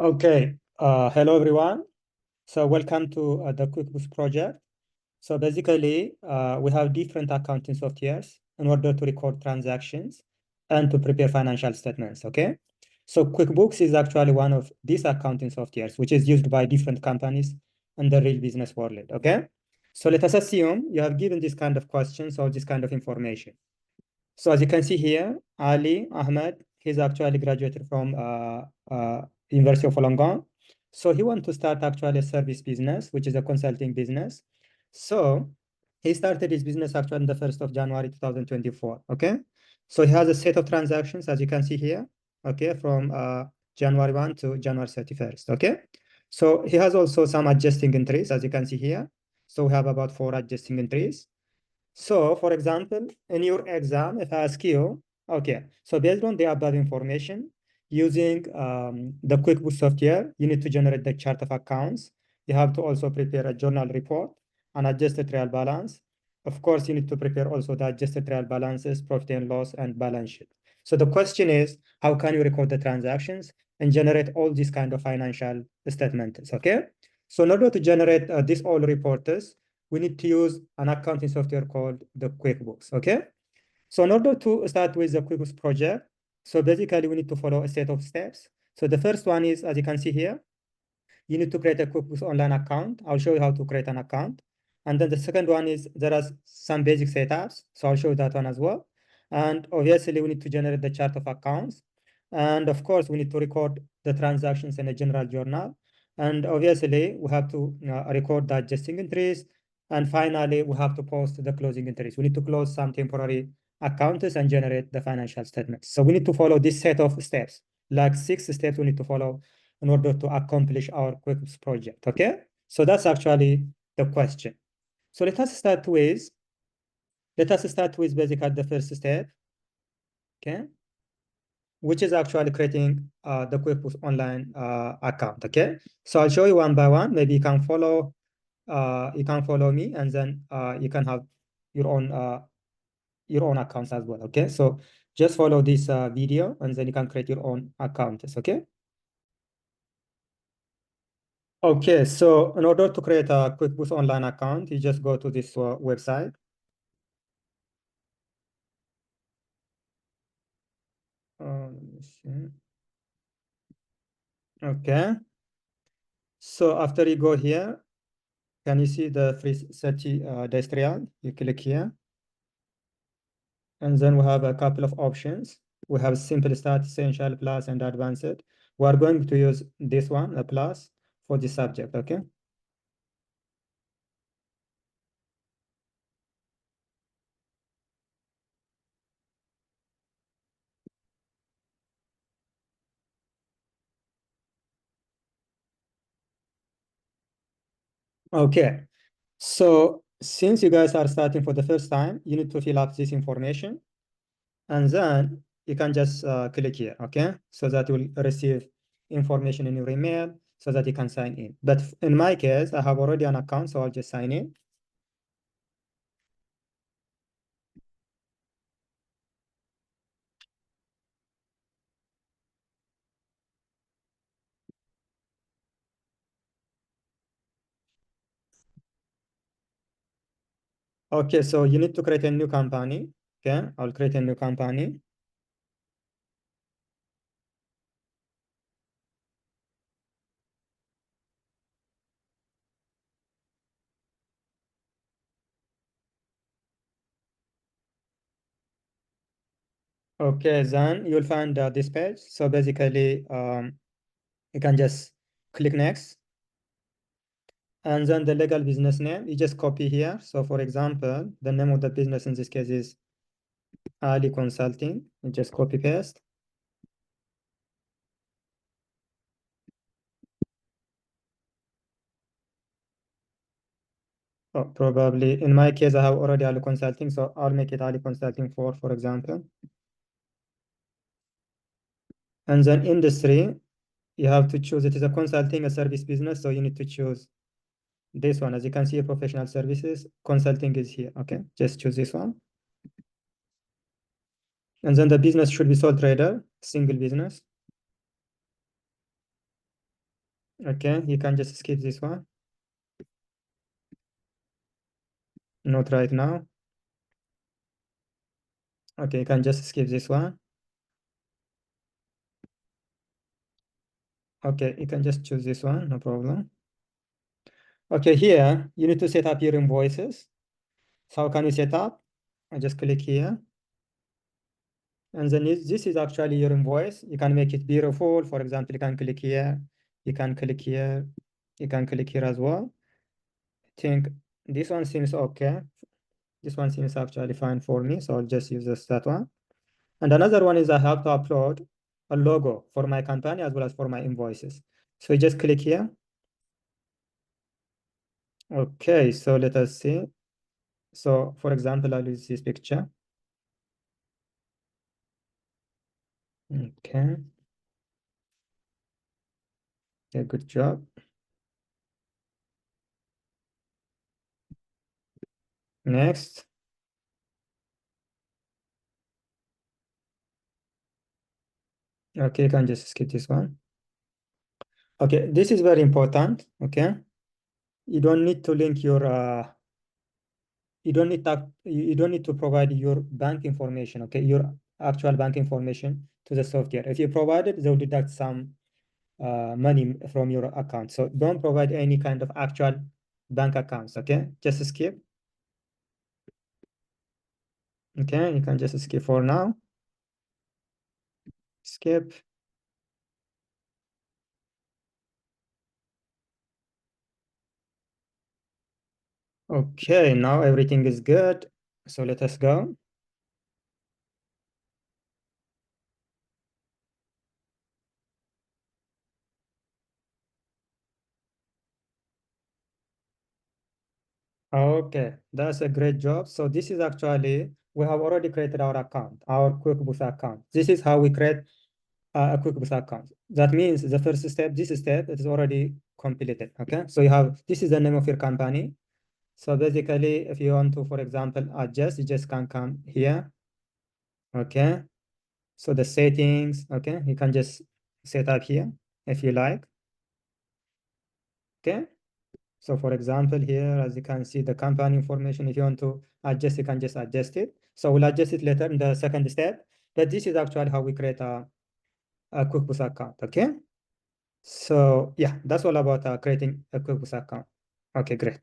Okay, hello everyone. So welcome to the QuickBooks project. So basically, we have different accounting softwares in order to record transactions and to prepare financial statements, okay? So QuickBooks is actually one of these accounting softwares, which is used by different companies in the real business world, okay? So let us assume you have given this kind of questions or this kind of information. So as you can see here, Ali Ahmed, he's actually graduated from University of Wollongong. So he wants to start actually a service business, which is a consulting business. So he started his business actually on the 1st of January 2024, okay? So he has a set of transactions, as you can see here, okay, from January 1 to January 31st, okay? So he has also some adjusting entries, as you can see here. So we have about 4 adjusting entries. So, for example, in your exam, if I ask you, okay, so based on the above information, using the QuickBooks software, you need to generate the chart of accounts. You have to also prepare a journal report, an adjusted trial balance. Of course, you need to prepare also the adjusted trial balances, profit and loss, and balance sheet. So the question is, how can you record the transactions and generate all these kind of financial statements, okay? So in order to generate this all reports, we need to use an accounting software called the QuickBooks, okay? So in order to start with the QuickBooks project, so basically we need to follow a set of steps. So the first one is, as you can see here, you need to create a QuickBooks online account. I'll show you how to create an account. And then the second one is there are some basic setups. So I'll show you that one as well. And obviously we need to generate the chart of accounts. And of course, we need to record the transactions in a general journal. And obviously we have to record the adjusting entries. And finally, we have to post the closing entries. We need to close some temporary accounts and generate the financial statements. So we need to follow this set of steps, like 6 steps we need to follow in order to accomplish our QuickBooks project, okay? So that's actually the question. So let us start with basically the first step, okay? Which is actually creating the QuickBooks online account, okay? So I'll show you one by one. Maybe you can follow me, and then you can have your own accounts as well, okay? So just follow this video, and then you can create your own accounts, okay? Okay, so in order to create a QuickBooks online account, you just go to this website. Let me see. Okay. So after you go here, can you see the free 30 days trial? You click here. And then we have a couple of options. We have Simple Start, Essential, Plus, and Advanced. We are going to use this one, a Plus, for the subject, okay? Okay. So since you guys are starting for the first time, you need to fill up this information. And then you can just click here, okay? So that you will receive information in your email so that you can sign in. But in my case, I have already an account, so I'll just sign in. Okay, so you need to create a new company. Okay, I'll create a new company. Okay, then you'll find this page. So basically, you can just click next. And then the legal business name, you just copy here. So for example, the name of the business in this case is Ali Consulting. You just copy paste. Oh, probably in my case, I have already Ali Consulting, so I'll make it Ali Consulting for example. And then industry, you have to choose, it is a consulting, a service business, so you need to choose this one. As you can see, professional services, consulting is here, okay? Just choose this one. And then the business should be sole trader, single business. Okay, you can just skip this one. Not right now. Okay, you can just skip this one. Okay, you can just choose this one, no problem. Okay, here you need to set up your invoices. So how can you set up? I just click here. And then this is actually your invoice. You can make it beautiful. For example, you can click here, you can click here, you can click here as well. I think this one seems okay. This one seems actually fine for me. So I'll just use that one. And another one is I have to upload a logo for my company as well as for my invoices. So you just click here. Okay, so let us see. So for example, I'll use this picture. Okay, yeah, good job. Next. Okay, you can just skip this one. Okay, this is very important. Okay, you don't need to link your you don't need to provide your bank information. Okay, your actual bank information to the software. If you provide it, they'll deduct some money from your account. So don't provide any kind of actual bank accounts. Okay, just skip. Okay, you can just skip for now. Skip. Okay, now everything is good. So let us go. Okay, that's a great job. So this is actually, we have already created our account, our QuickBooks account. This is how we create a QuickBooks account. That means the first step, this step, it is already completed. Okay, so you have, this is the name of your company. So basically, if you want to, for example, adjust, you just can come here. Okay, so the settings, okay, you can just set up here if you like. Okay. So for example, here, as you can see, the company information, if you want to adjust, you can just adjust it. So we'll adjust it later in the second step. But this is actually how we create a QuickBooks account, okay? So yeah, that's all about creating a QuickBooks account. Okay, great.